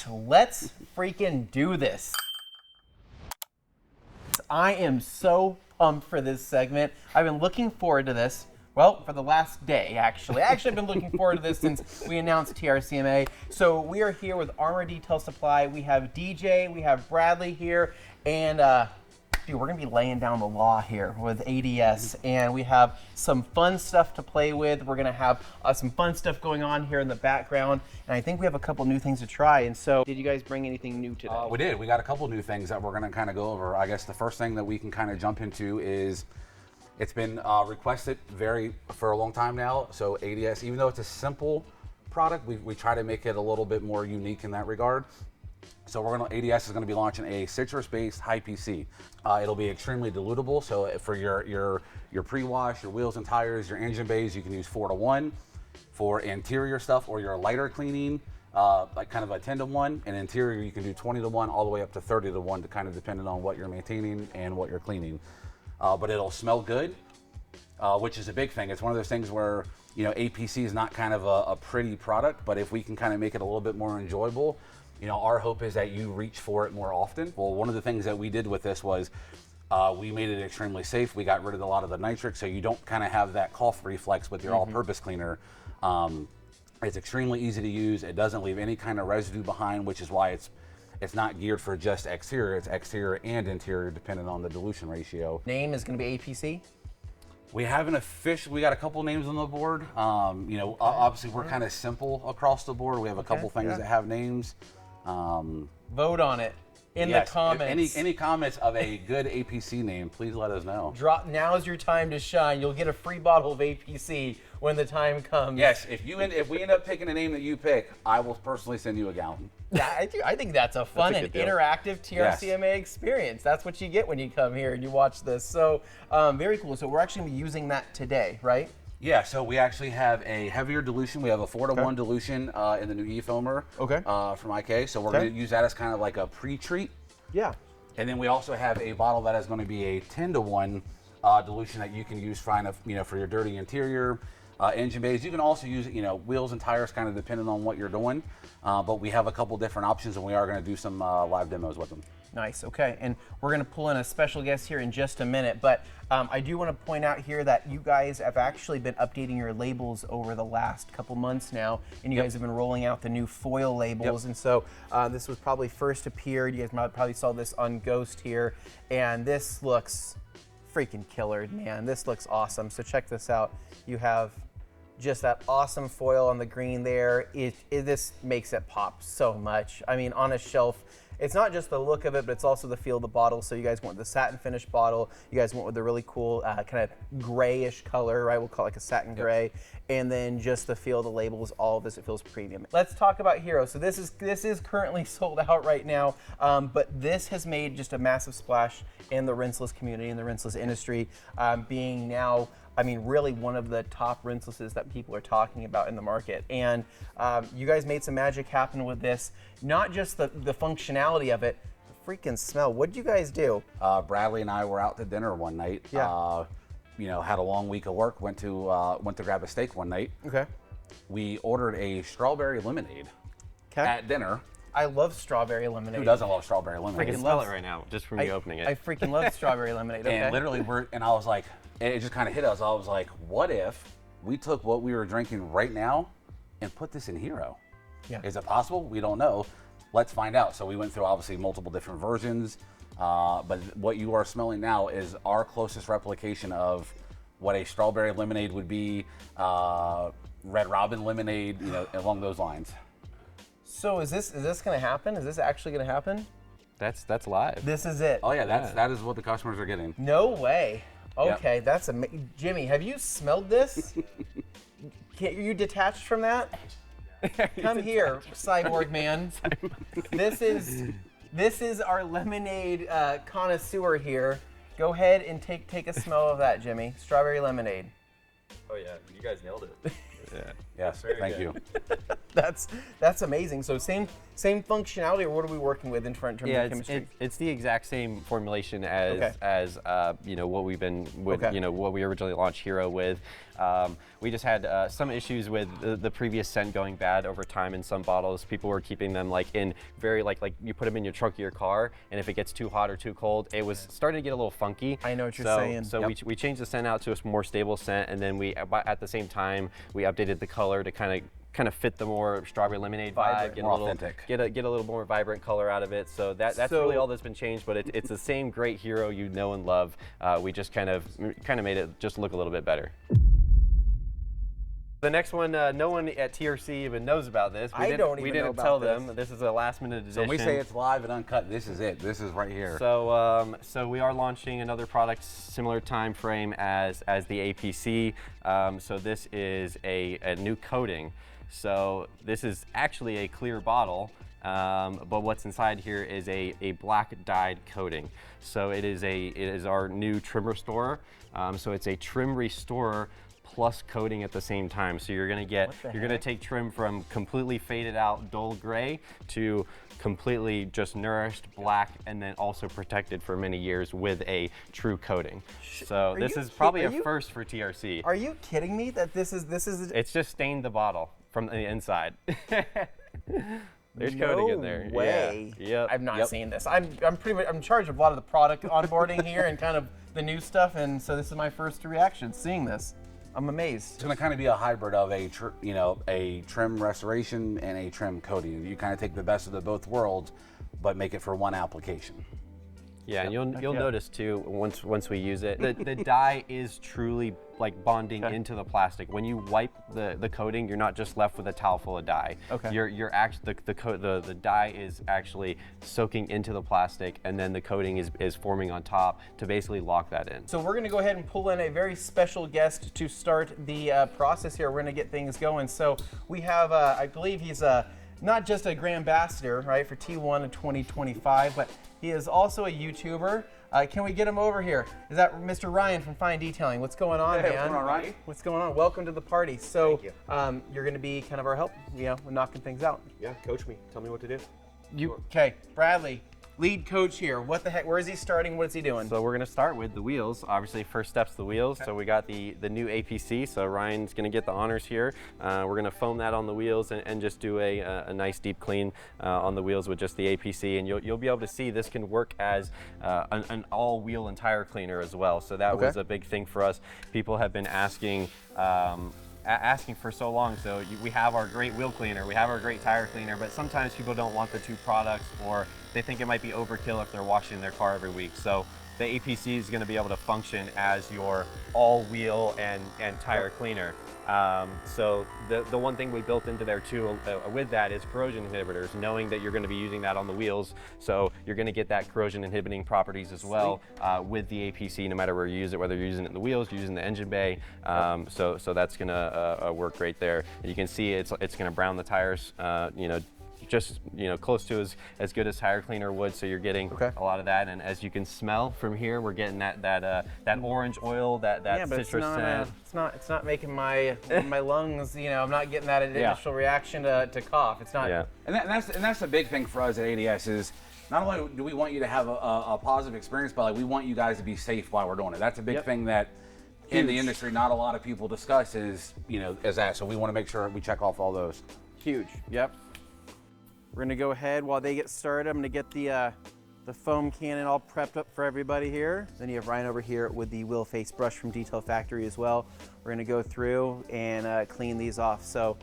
Let's freaking do this. I am so pumped for this segment. I've been looking forward to this. Well, for the last day, actually. I've been looking forward to this since we announced TRCMA. So we are here with Armour Detail Supply. We have DJ, we have Bradley here, and dude, we're gonna be laying down the law here with ADS, and we have some fun stuff to play with. We're gonna have some fun stuff going on here in the background, and I think we have a couple new things to try. And so, did you guys bring anything new today? We did. We got a couple new things that we're gonna kind of go over. I guess the first thing that we can kind of jump into is it's been requested for a long time now. So ADS, even though it's a simple product, we try to make it a little bit more unique in that regard. So ADS is going to be launching a citrus-based high PC. It'll be extremely dilutable. So for your pre-wash, your wheels and tires, your engine bays, you can use 4-to-1. For interior stuff or your lighter cleaning, like kind of a 10-to-1. And interior, you can do 20-to-1 all the way up to 30-to-1, to kind of depending on what you're maintaining and what you're cleaning. But it'll smell good, which is a big thing. It's one of those things where, you know, APC is not kind of a pretty product, but if we can kind of make it a little bit more enjoyable, you know, our hope is that you reach for it more often. Well, one of the things that we did with this was we made it extremely safe. We got rid of a lot of the nitric, so you don't kind of have that cough reflex with your all-purpose cleaner. It's extremely easy to use. It doesn't leave any kind of residue behind, which is why it's not geared for just exterior. It's exterior and interior, depending on the dilution ratio. Name is going to be APC? We haven't officially, we got a couple names on the board. You know, obviously we're kind of simple across the board. We have a couple things that have names. Vote on it in the comments. Any comments of a good APC name, please let us know. Now's your time to shine. You'll get a free bottle of APC when the time comes. Yes, if we end up picking a name that you pick, I will personally send you a gallon. Yeah, I think that's a fun and interactive TRCMA experience. That's what you get when you come here and you watch this. So very cool. So we're actually going to be using that today, right? Yeah, so we actually have a heavier dilution. We have a 4-to-1 dilution in the new e-foamer from IK. So we're going to use that as kind of like a pre-treat. Yeah. And then we also have a bottle that is going to be a 10-to-1 dilution that you can use for your dirty interior, engine bays. You can also use, you know, wheels and tires, kind of depending on what you're doing. But we have a couple different options, and we are going to do some live demos with them. Nice, okay. And we're going to pull in a special guest here in just a minute, but I do want to point out here that you guys have actually been updating your labels over the last couple months now, and you guys have been rolling out the new foil labels, and so this was probably first appeared. You guys probably saw this on Ghost here, and this looks freaking killer, man. This looks awesome, so check this out. You have just that awesome foil on the green there. This makes it pop so much. I mean, on a shelf, it's not just the look of it, but it's also the feel of the bottle. So you guys went with the satin finish bottle. You guys went with the really cool kind of grayish color, right? We'll call it like a satin gray. And then just the feel of the labels, all of this, it feels premium. Let's talk about Hero. So this is currently sold out right now, but this has made just a massive splash in the rinseless community, in the rinseless industry, being now, I mean, really one of the top rinselesses that people are talking about in the market. And you guys made some magic happen with this. Not just the functionality of it, the freaking smell. What did you guys do? Bradley and I were out to dinner one night. Yeah. You know, had a long week of work. Went to grab a steak one night. Okay. We ordered a strawberry lemonade at dinner. I love strawberry lemonade. Who doesn't love strawberry lemonade? I can smell it right now, just from you opening it. I freaking love strawberry lemonade. Okay. And literally, I was like, it just kind of hit us. I was like, what if we took what we were drinking right now and put this in Hero? Yeah. Is it possible? We don't know. Let's find out. So we went through obviously multiple different versions, but what you are smelling now is our closest replication of what a strawberry lemonade would be, Red Robin lemonade, you know, along those lines. So is this going to happen? Is this actually going to happen? That's live. This is it. Oh yeah, that is what the customers are getting. No way. Okay, that's amazing. Jimmy, have you smelled this? Are you detached from that? Come here, cyborg man. This is our lemonade connoisseur here. Go ahead and take a smell of that, Jimmy. Strawberry lemonade. Oh yeah, you guys nailed it. Yes, thank you. That's amazing. So same same functionality, or what are we working with in terms of Yeah, chemistry? it's the exact same formulation as you know, what we've been with, you know, what we originally launched Hero with. We just had some issues with the previous scent going bad over time in some bottles. People were keeping them like in very like you put them in your trunk of your car, and if it gets too hot or too cold, it was starting to get a little funky. I know what you're saying. So we changed the scent out to a more stable scent, and then we at the same time we updated the color to kind of fit the more strawberry lemonade vibe, get more a little authentic. get a little more vibrant color out of it. So that's really all that's been changed, but it's the same great Hero you know and love. We just kind of made it just look a little bit better. The next one, no one at TRC even knows about this. We didn't tell them. This is a last minute edition. So when we say it's live and uncut, this is it. This is right here. So, so we are launching another product similar time frame as the APC. So this is a new coating. So this is actually a clear bottle, but what's inside here is a black dyed coating. So it is our new trim restorer. So it's a trim restorer plus coating at the same time. So you're gonna take trim from completely faded out dull gray to completely just nourished black, and then also protected for many years with a true coating. So this is probably a first for TRC. Are you kidding me that this is? It's just stained the bottle from the inside. There's no coating in there. Way. Yeah. Yep. I've not seen this. I'm pretty much in charge of a lot of the product onboarding here and kind of the new stuff, and so this is my first reaction seeing this. I'm amazed. It's going to kind of be a hybrid of a trim restoration and a trim coating. You kind of take the best of both worlds, but make it for one application. Yeah, and you'll notice too once we use it, the dye is truly like bonding into the plastic. When you wipe the coating, you're not just left with a towel full of dye. Okay. You're actually the dye is actually soaking into the plastic, and then the coating is forming on top to basically lock that in. So we're going to go ahead and pull in a very special guest to start the process here. We're going to get things going. So we have, I believe he's not just a Grand Ambassador, right, for T1 in 2025, but he is also a YouTuber. Can we get him over here? Is that Mr. Ryan from Fine Detailing? What's going on, man? What's going on, Ryan? What's going on? Welcome to the party. So Thank you. You're going to be kind of our help, knocking things out. Yeah, coach me. Tell me what to do. Okay, Bradley, lead coach here. What the heck? Where is he starting? What is he doing? So we're going to start with the wheels. Obviously, first step's the wheels. So we got the new APC. So Ryan's going to get the honors here. We're going to foam that on the wheels and just do a nice deep clean on the wheels with just the APC. And you'll be able to see this can work as an all-wheel and tire cleaner as well. So that was a big thing for us. People have been asking for so long. So we have our great wheel cleaner, we have our great tire cleaner, but sometimes people don't want the two products, or they think it might be overkill if they're washing their car every week. So the APC is going to be able to function as your all-wheel and tire cleaner. So the one thing we built into there too with that is corrosion inhibitors, knowing that you're going to be using that on the wheels. So you're going to get that corrosion inhibiting properties as well with the APC, no matter where you use it, whether you're using it in the wheels, using the engine bay. So that's going to work great there. And you can see it's going to brown the tires, just close to as good as tire cleaner would. So you're getting a lot of that, and as you can smell from here, we're getting that orange oil, that citrus scent. It's not making my lungs. I'm not getting that initial reaction to cough. It's not. Yeah. And that's the big thing for us at ADS is not only do we want you to have a positive experience, but we want you guys to be safe while we're doing it. That's a big thing that in the industry not a lot of people discuss is that. So we want to make sure we check off all those. Huge. Yep. We're gonna go ahead while they get started. I'm gonna get the foam cannon all prepped up for everybody here. Then you have Ryan over here with the wheel face brush from Detail Factory as well. We're gonna go through and clean these off. So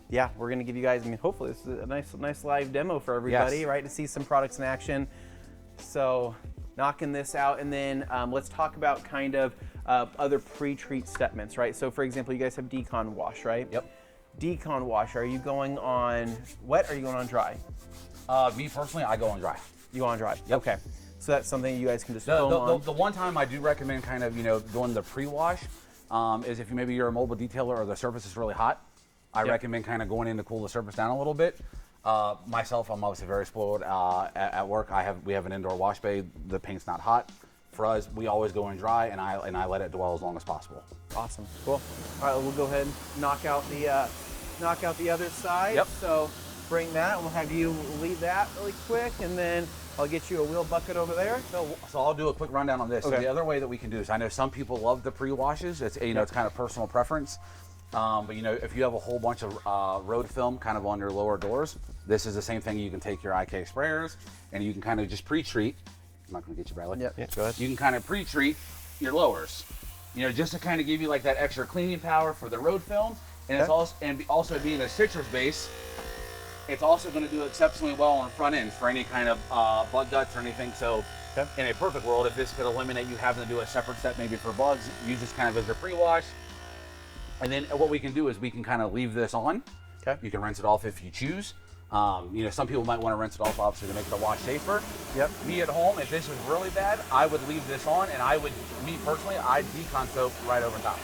yeah, we're gonna give you guys, hopefully this is a nice live demo for everybody, right? To see some products in action. So knocking this out, and then let's talk about kind of other pre-treat stepments, right? So for example, you guys have Decon wash, right? Yep. Decon wash, are you going on wet or are you going on dry? Me personally, I go on dry. You go on dry? Yep. Okay. So that's something you guys can just foam on. The one time I do recommend kind of, doing the pre-wash is if maybe you're a mobile detailer or the surface is really hot, I recommend kind of going in to cool the surface down a little bit. Myself, I'm obviously very spoiled at work. We have an indoor wash bay. The paint's not hot. For us, we always go in dry, and I let it dwell as long as possible. Awesome, cool. All right, we'll go ahead and knock out the other side. Yep. So bring that. We'll have you lead that really quick, and then I'll get you a wheel bucket over there. So I'll do a quick rundown on this. Okay. So the other way that we can do this, I know some people love the pre-washes. It's it's kind of personal preference. But if you have a whole bunch of road film kind of on your lower doors, this is the same thing. You can take your IK sprayers and you can kind of just pre-treat. I'm not going to get you, Bradley. Yep. Yeah, go ahead. You can kind of pre-treat your lowers, just to kind of give you like that extra cleaning power for the road film. And it's also being a citrus base, it's also going to do exceptionally well on front ends for any kind of bug guts or anything. So in a perfect world, if this could eliminate you having to do a separate step maybe for bugs, use this kind of as your pre-wash. And then what we can do is we can kind of leave this on. Okay. You can rinse it off if you choose. Some people might want to rinse it off obviously to make the wash safer. Yep. Me at home, if this was really bad, I would leave this on, and me personally, I'd Decon soap right over top.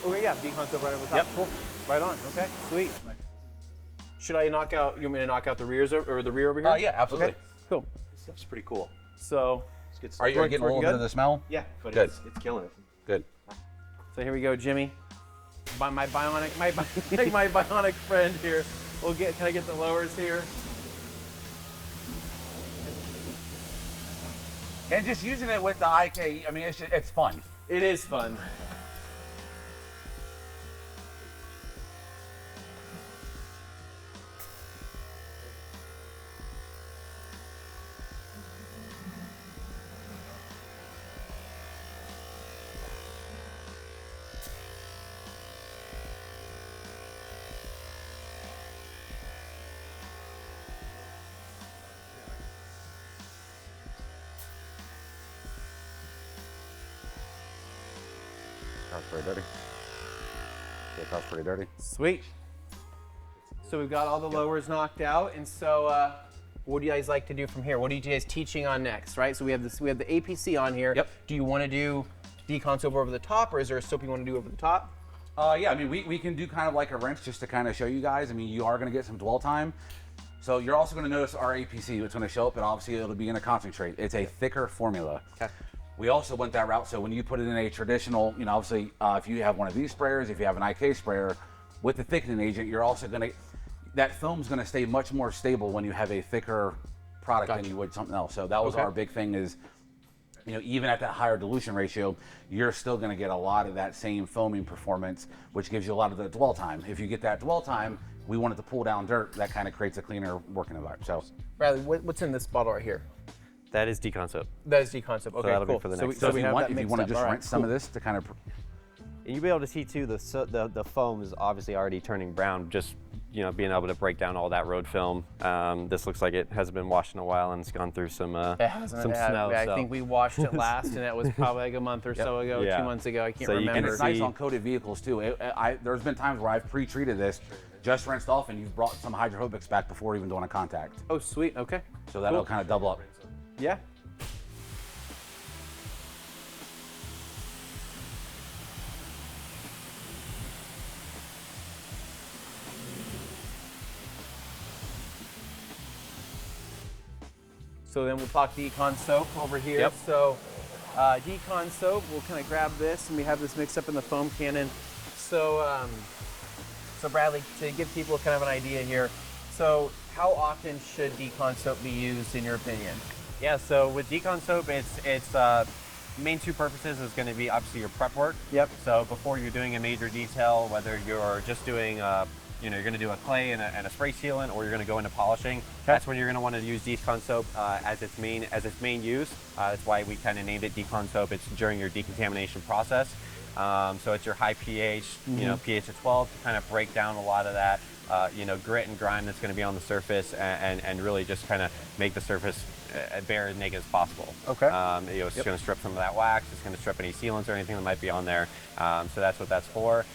Okay, yeah, Decon soap right over top. Yep. Cool. Right on. Okay, sweet. Should I you want me to knock out the rears or the rear over here? Yeah, absolutely. Okay, cool. This stuff's pretty cool. So, It's good stuff. Are you getting a little bit of the smell? Yeah, but Good. it's killing it. Good. so here we go, Jimmy. My bionic friend here. Can I get the lowers here? And just using it with the IK, I mean, it's fun. It is fun. Car's pretty dirty. Yeah, car's pretty dirty. Sweet. So we've got all the lowers knocked out, and so what do you guys like to do from here? What are you guys teaching on next, right? So we have this. We have the APC on here. Yep. Do you want to do Decon soap over the top, or is there a soap you want to do over the top? Yeah, I mean, we can do kind of like a rinse just to kind of show you guys. I mean, you are going to get some dwell time. So you're also going to notice our APC. It's going to show up, and obviously it'll be in a concentrate. It's a thicker formula. Okay. We also went that route. So when you put it in a traditional, obviously if you have one of these sprayers, if you have an IK sprayer with the thickening agent, you're also going to, that film's going to stay much more stable when you have a thicker product than you would something else. So that was our big thing is, even at that higher dilution ratio, you're still going to get a lot of that same foaming performance, which gives you a lot of the dwell time. If you get that dwell time, we want it to pull down dirt. That kind of creates a cleaner working environment. So, Bradley, what's in this bottle right here? That is Decon soap. That is Decon soap. Okay, that'll be cool. for the So next if we you have want, that if you mixed want to up. just All right, rinse some of this to kind of, And you'll be able to see too, the foam is obviously already turning brown, just being able to break down all that road film. This looks like it hasn't been washed in a while and it's gone through some It hasn't. some snow. I so. think we washed it last, and that was probably like a month or so ago, Yeah. 2 months ago. I can't So you can and remember. it's nice see- on coated vehicles too. There's been times where I've pre-treated this, just rinsed off, and you've brought some hydrophobics back before even doing a contact. Oh, sweet. Okay. So that'll Cool. kind of double up. Yeah. So then we'll talk Decon soap over here. Yep. So Decon soap, we'll kind of grab this, and we have this mixed up in the foam cannon. So, so Bradley, to give people kind of an idea here, so how often should Decon soap be used in your opinion? Yeah, so with Decon soap, its main two purposes is going to be obviously your prep work. Yep. So before you're doing a major detail, whether you're just doing, you're going to do a clay and a spray sealant, or you're going to go into polishing, that's when you're going to want to use Decon soap as its main use. That's why we kind of named it Decon soap. It's during your decontamination process. So it's your high pH, pH of 12 to kind of break down a lot of that, grit and grime that's going to be on the surface, and really just kind of make the surface bare as naked as possible. Okay. It's going to strip some of that wax. It's going to strip any sealants or anything that might be on there. So that's what that's for.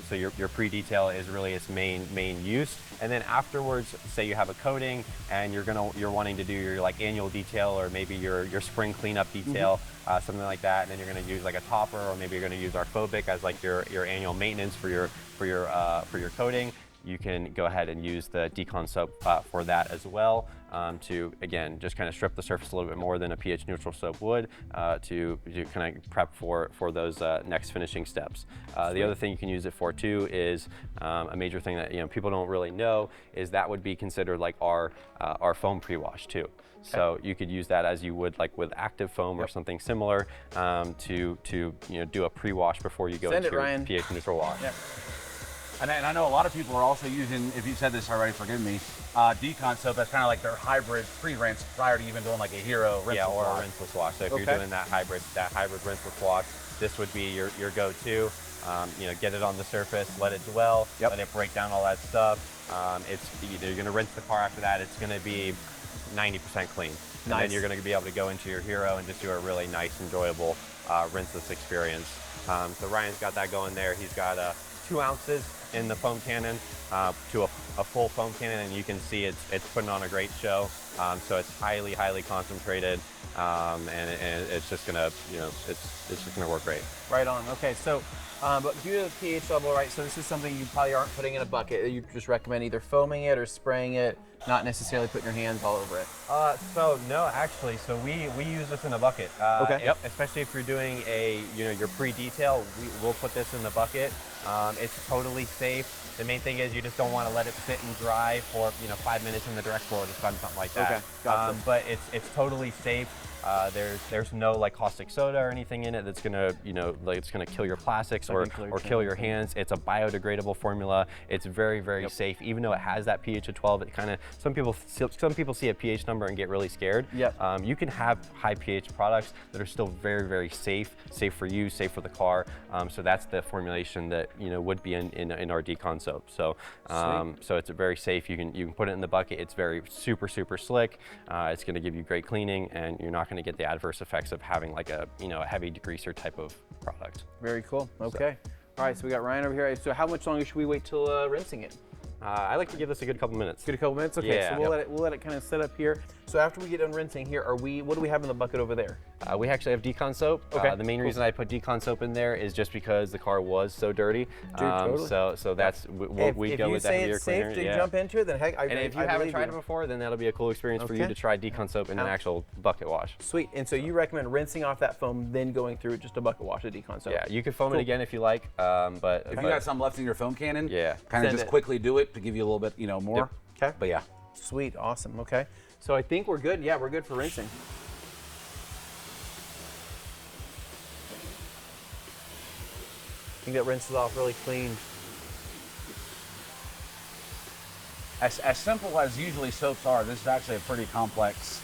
So your pre-detail is really its main use. And then afterwards, say you have a coating and you're wanting to do your like annual detail, or maybe your spring cleanup detail, something like that. And then you're going to use like a topper, or maybe you're going to use our phobic as like your annual maintenance for your coating. You can go ahead and use the Decon soap for that as well. to, again, just kind of strip the surface a little bit more than a pH neutral soap would to kind of prep for those next finishing steps. The other thing you can use it for too is a major thing that people don't really know is that would be considered like our foam pre-wash too. So you could use that as you would like with active foam or something similar to do a pre-wash before you go into your pH neutral wash. Yep. And I know a lot of people are also using, if you said this already, forgive me, Decon soap. That's kind of like their hybrid pre-rinse prior to even doing like a Hero Rinseless or Wash. a rinseless wash. So if you're doing that hybrid rinseless wash, this would be your go-to. Get it on the surface, let it dwell, let it break down all that stuff. You're going to rinse the car after that. It's going to be 90% clean. And then you're going to be able to go into your Hero and just do a really nice, enjoyable rinseless experience. So Ryan's got that going there. He's got 2 ounces in the foam cannon to a full foam cannon, and you can see it's putting on a great show. So it's highly, highly concentrated, and it's just gonna, it's just gonna work great. Right on. Okay, so but due to the pH level, right? So this is something you probably aren't putting in a bucket. You just recommend either foaming it or spraying it, not necessarily putting your hands all over it. So no, actually, so we use this in a bucket. Especially if you're doing your pre-detail, we'll put this in the bucket. It's totally safe. The main thing is you just don't want to let it sit and dry for 5 minutes in the direct floor of the sun, something like that. Okay, gotcha. But it's totally safe. There's no like caustic soda or anything in it that's gonna it's gonna kill your plastics or kill your hands. It's a biodegradable formula. It's very, very safe. Even though it has that pH of 12, it kind of some people see a pH number and get really scared. You can have high pH products that are still very, very safe for you, safe for the car. So that's the formulation that would be in our Decon soap. So so it's very safe. You can put it in the bucket. It's very super slick. It's going to give you great cleaning, and you're not going to get the adverse effects of having like a heavy degreaser type of product. Very cool. Okay. All right, so we got Ryan over here. So how much longer should we wait till rinsing it? I like to give this a good couple minutes. Good couple minutes? Okay, Yeah. so we'll let it kind of sit up here. So after we get done rinsing here, what do we have in the bucket over there? We actually have Decon soap. Okay, the main reason I put Decon soap in there is just because the car was so dirty. Dude, totally. So that's we go with that heavier cleaner. If you say it's safe to jump into it, then heck, and if you haven't tried it before, then that'll be a cool experience for you to try Decon soap in an actual bucket wash. Sweet. And so you recommend rinsing off that foam, then going through just a bucket wash of Decon soap? Yeah, you can foam it again if you like, but if you got some left in your foam cannon, kind of just it. quickly do it to give you a little bit, more. Okay. But yeah. Sweet. Awesome. Okay. So I think we're good. Yeah, we're good for rinsing. I think that rinses off really clean. As simple as usually soaps are, this is actually a pretty complex,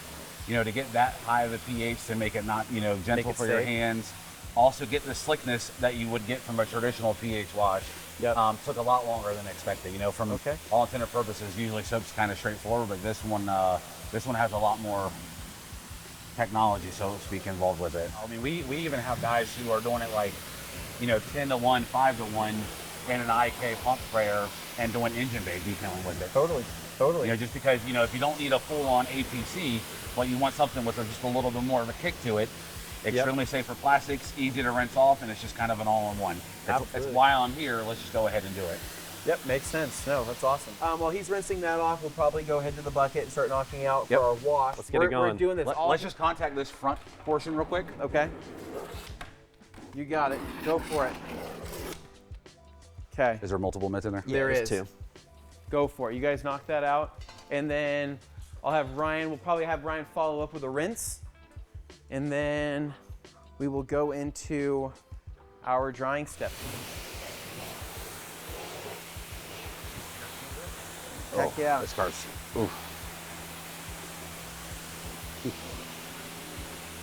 to get that high of a pH to make it not, gentle for your hands. Also get the slickness that you would get from a traditional pH wash. Took a lot longer than expected. From all intended purposes, usually soap's kind of straightforward, but this one has a lot more technology, so to speak, involved with it. I mean, we even have guys who are doing it like, 10 to 1, 5 to 1 in an IK pump sprayer and doing engine bay detailing with it. Totally. Just because, if you don't need a full-on APC, but you want something with just a little bit more of a kick to it, extremely safe for plastics, easy to rinse off, and it's just kind of an all-in-one. That's why I'm here. Let's just go ahead and do it. Yep, makes sense. No, that's awesome. While he's rinsing that off, we'll probably go ahead to the bucket and start knocking out for our wash. Let's get it going. We're doing this all. Let's just contact this front portion real quick. Okay. You got it. Go for it. Okay. Is there multiple mitts in there? There is. 2. Go for it. You guys knock that out, and then we'll probably have Ryan follow up with a rinse, and then we will go into our drying step. Heck yeah. This car's, oof.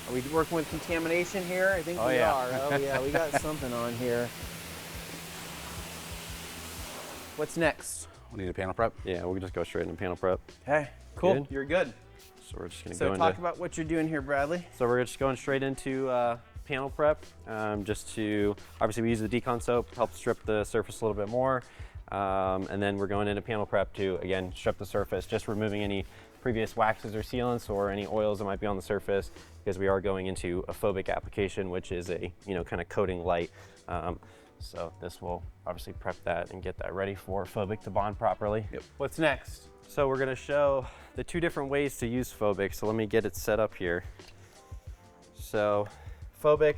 Are we working with contamination here? I think we are. Oh yeah, we got something on here. What's next? We need a panel prep. Yeah, we'll just go straight into panel prep. Okay, cool. Good? You're good. So we're just going to So go talk into. about what you're doing here, Bradley. So we're just going straight into panel prep, just to obviously we use the Decon soap, help strip the surface a little bit more, and then we're going into panel prep to again strip the surface, just removing any previous waxes or sealants or any oils that might be on the surface, because we are going into a phobic application, which is a kind of coating light. So this will obviously prep that and get that ready for phobic to bond properly. Yep. What's next? So we're gonna show the 2 different ways to use phobic. So let me get it set up here. So phobic,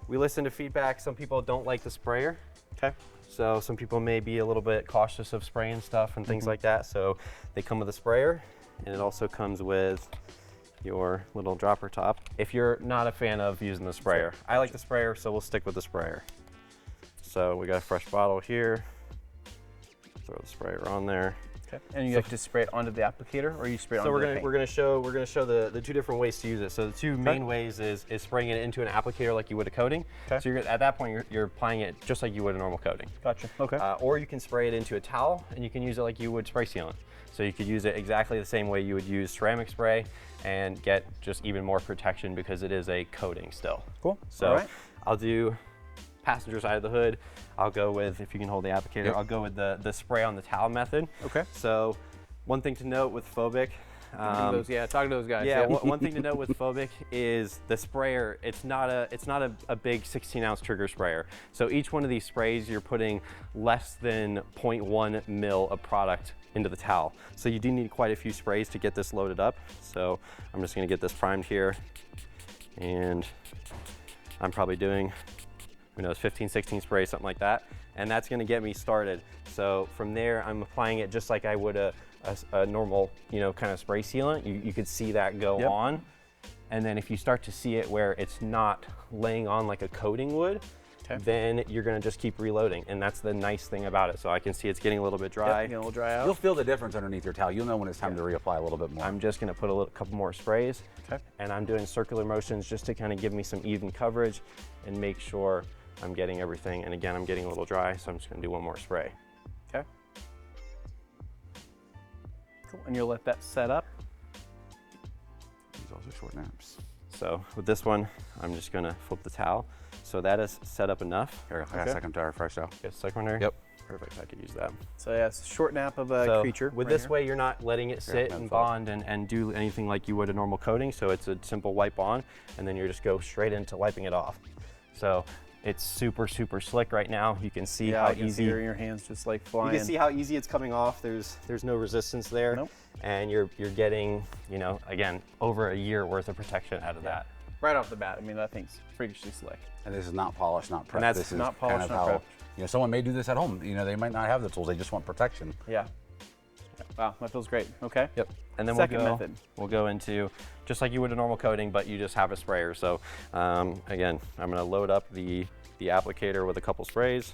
we listen to feedback. Some people don't like the sprayer. Okay. So some people may be a little bit cautious of spraying stuff and things like that. So they come with a sprayer, and it also comes with your little dropper top. If you're not a fan of using the sprayer, I like the sprayer, so we'll stick with the sprayer. So we got a fresh bottle here. Throw the sprayer on there. Okay. And you have to spray it onto the applicator, or you spray it So onto the paint? we're gonna show the 2 different ways to use it. So the 2 main ways is spraying it into an applicator like you would a coating. Okay. So at that point you're applying it just like you would a normal coating. Gotcha. Okay. Or you can spray it into a towel, and you can use it like you would spray sealant. So you could use it exactly the same way you would use ceramic spray and get just even more protection because it is a coating still. Cool. So All right. I'll do passenger side of the hood. I'll go with, if you can hold the applicator, Yep. I'll go with the spray on the towel method. Okay. So one thing to note with phobic, Talk to those guys. yeah, one thing to note with phobic is the sprayer. It's not a big 16-ounce trigger sprayer. So each one of these sprays, you're putting less than 0.1 mil of product into the towel. So you do need quite a few sprays to get this loaded up. So I'm just going to get this primed here, and I'm probably doing, who knows, 15, 16 sprays, something like that, and that's going to get me started. So from there, I'm applying it just like I would a normal, kind of spray sealant. You could see that go on. And then if you start to see it where it's not laying on like a coating would, then you're gonna just keep reloading. And that's the nice thing about it. So I can see it's getting a little bit dry. Getting a little dry out. You'll feel the difference underneath your towel. You'll know when it's time to reapply a little bit more. I'm just gonna put a couple more sprays. Okay. And I'm doing circular motions just to kind of give me some even coverage and make sure I'm getting everything. And again, I'm getting a little dry, so I'm just gonna do one more spray. Okay. Cool. And you'll let that set up. These also short naps. So with this one, I'm just gonna flip the towel. So that is set up enough. Here, I got a second tire fresh out. Get a second one there? Yep. Perfect, I could use that. So yeah, it's a short nap of a So creature. with right this here. way, you're not letting it sit that's and fine. bond and do anything like you would a normal coating. So it's a simple wipe on, and then you just go straight into wiping it off. So it's super, super slick right now. You can see Yeah, how I can easy. see your hands just like flying. You can see how easy it's coming off. There's no resistance there. Nope. And you're getting, again, over a year worth of protection out of that. right off the bat. I mean, that thing's freakishly slick. And this is not polished, not prepped. And that's this is not kind polished, of not how, prepped. someone may do this at home. They might not have the tools. They just want protection. Yeah. Wow, that feels great. Okay. Yep. And then Second method. we'll go into just like you would a normal coating, but you just have a sprayer. So again, I'm going to load up the applicator with a couple sprays,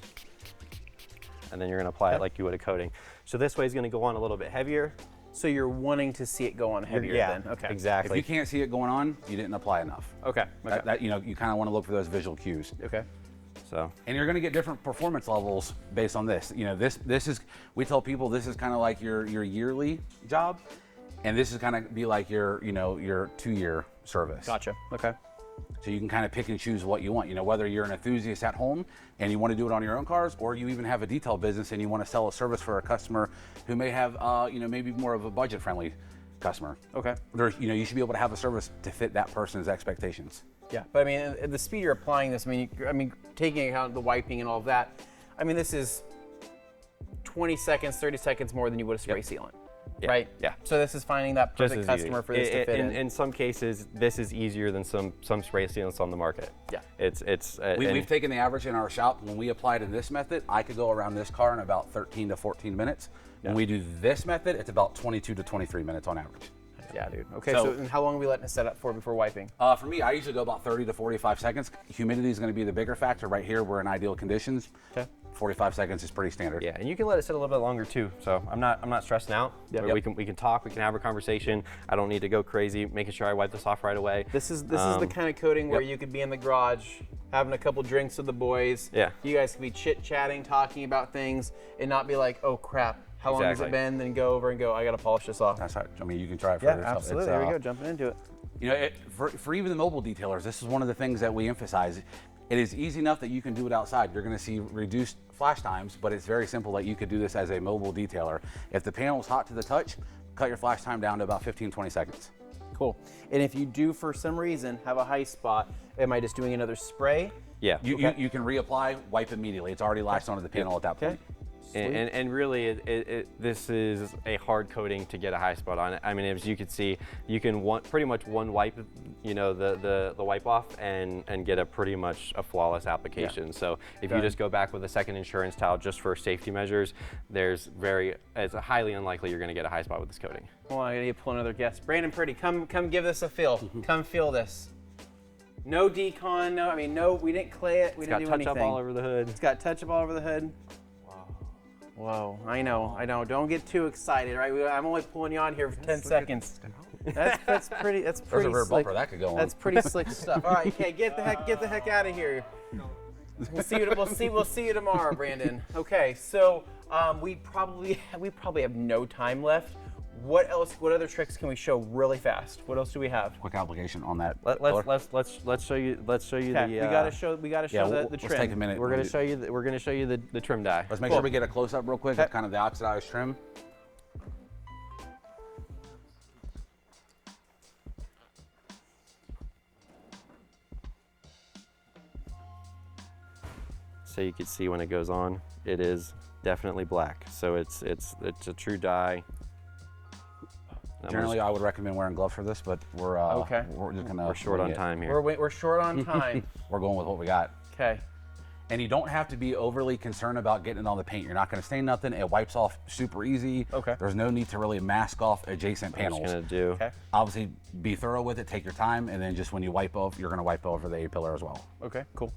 and then you're going to apply it like you would a coating. So this way is going to go on a little bit heavier. So you're wanting to see it go on heavier Yeah, then? Okay. exactly. If you can't see it going on, you didn't apply enough. Okay. Okay. You kind of want to look for those visual cues. Okay. So And you're going to get different performance levels based on this. This is, we tell people this is kind of like your yearly job, and this is kind of be like your 2-year service. Gotcha. Okay. So you can kind of pick and choose what you want. Whether you're an enthusiast at home and you want to do it on your own cars, or you even have a detail business and you want to sell a service for a customer who may have, maybe more of a budget-friendly customer. Okay. You should be able to have a service to fit that person's expectations. Yeah, but I mean, at the speed you're applying this, I mean, taking into account the wiping and all of that, I mean, this is 20 seconds, 30 seconds more than you would a spray sealant, yeah, right? yeah. So this is finding that just perfect as customer easy. for this to fit in. In some cases, this is easier than some spray sealants on the market. Yeah. We've taken the average in our shop. When we applied in this method, I could go around this car in about 13 to 14 minutes. When we do this method, it's about 22 to 23 minutes on average. Yeah, dude. Okay, so and how long are we letting it set up for before wiping? For me, I usually go about 30 to 45 seconds. Humidity is going to be the bigger factor. Right here, we're in ideal conditions. Okay. 45 seconds is pretty standard. Yeah, and you can let it sit a little bit longer too. So I'm not stressing out. Yep. We can talk. We can have a conversation. I don't need to go crazy making sure I wipe this off right away. This is the kind of coating where you could be in the garage having a couple drinks with the boys. Yeah. You guys could be chit-chatting, talking about things, and not be like, oh crap, how long has it Exactly. been? Then go over and go, I gotta polish this off. That's right. I mean, you can try it for Yeah, yourself. absolutely. It's, There we go, jumping into it. For even the mobile detailers, this is one of the things that we emphasize. It is easy enough that you can do it outside. You're going to see reduced flash times, but it's very simple that you could do this as a mobile detailer. If the panel is hot to the touch, cut your flash time down to about 15, 20 seconds. Cool. And if you do, for some reason, have a high spot, am I just doing another spray? Yeah. You can reapply, wipe immediately. It's already latched onto the panel at that point. And really, this is a hard coating to get a high spot on it. I mean, as you can see, you can pretty much one wipe, the wipe off and get a pretty much a flawless application. So if you just go back with a second insurance towel just for safety measures, it's highly unlikely you're going to get a high spot with this coating. Well, I need to pull another guest. Brandon Purdy, come give this a feel. Come feel this. No decon, no, we didn't clay it. We didn't do anything. It's got touch up all over the hood. It's got touch up all over the hood. Whoa, I know. Don't get too excited, right? I'm only pulling you on here for 10 seconds. That's pretty There's a rear slick. bumper that could go on. That's pretty slick stuff. All right, okay, get the heck out of here. We'll see you tomorrow, Brandon. Okay, so we probably have no time left. What other tricks can we show really fast? What else do we have? Quick application on that. Let's show you Okay, the. we gotta show the trim. Let's take a minute. We're gonna show you the trim die. Let's make sure we get a close up real quick of kind of the oxidized trim. So you can see when it goes on, it is definitely black. So it's a true dye. Generally, I would recommend wearing gloves for this, but we're just gonna. We're short on time here. We're short on time. We're going with what we got. Okay. And you don't have to be overly concerned about getting it on the paint. You're not going to stain nothing. It wipes off super easy. Okay. There's no need to really mask off adjacent panels. I'm just gonna do. Okay. Obviously, be thorough with it. Take your time, and then just when you wipe off, you're going to wipe over the A-pillar as well. Okay. Cool.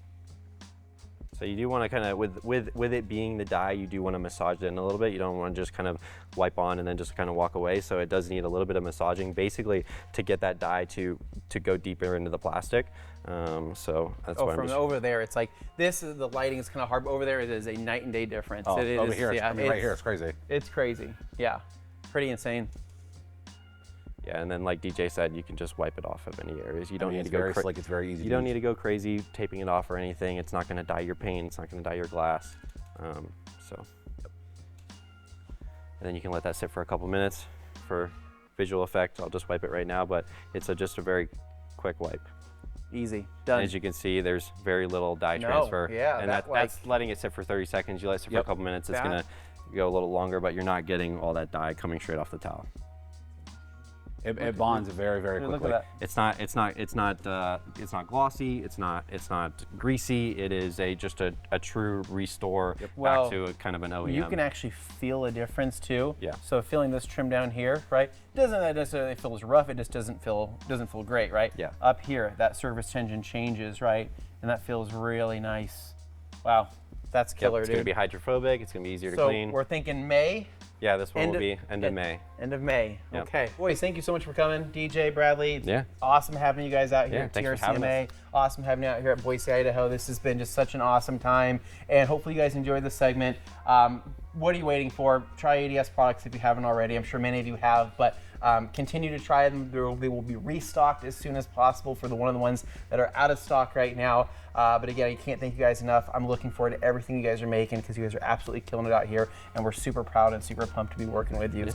So you do want to kind of, with it being the dye, you do want to massage it in a little bit. You don't want to just kind of wipe on and then just kind of walk away. So it does need a little bit of massaging, basically, to get that dye to go deeper into the plastic. So that's why from over there, it's like the lighting is kind of hard. But over there, it is a night and day difference. Oh, it over is, here, yeah, right here, it's crazy. It's crazy. Yeah, pretty insane. Yeah, and then like DJ said, you can just wipe it off of any areas. You don't need to go very slick. It's very easy. You don't need to go crazy taping it off or anything. It's not going to dye your paint. It's not going to dye your glass. And then you can let that sit for a couple minutes for visual effect. I'll just wipe it right now, but it's just a very quick wipe. Easy, done. And as you can see, there's very little dye transfer. Yeah, and that's letting it sit for 30 seconds. You let it sit for a couple minutes. It's going to go a little longer, but you're not getting all that dye coming straight off the towel. It bonds very, very quickly. Look at that. It's not glossy. It's not greasy. It is just a true restore back to a kind of an OEM. You can actually feel a difference too. Yeah. So feeling this trim down here, right? Doesn't necessarily feel as rough. It just doesn't feel great, right? Yeah. Up here, that surface tension changes, right? And that feels really nice. Wow, that's killer, It's dude. going to be hydrophobic. It's going to be easier to So clean. we're thinking May. Yeah, this one will be end of May. End of May. Yep. Okay. Boys, thank you so much for coming. DJ, Bradley. It's Yeah. awesome having you guys out here at thanks for having TRCMA. Awesome having you out here at Boise, Idaho. This has been just such an awesome time. And hopefully you guys enjoyed this segment. What are you waiting for? Try ADS products if you haven't already. I'm sure many of you have, but continue to try them. They will be restocked as soon as possible for one of the ones that are out of stock right now. But again, I can't thank you guys enough. I'm looking forward to everything you guys are making because you guys are absolutely killing it out here, and we're super proud and super pumped to be working with you.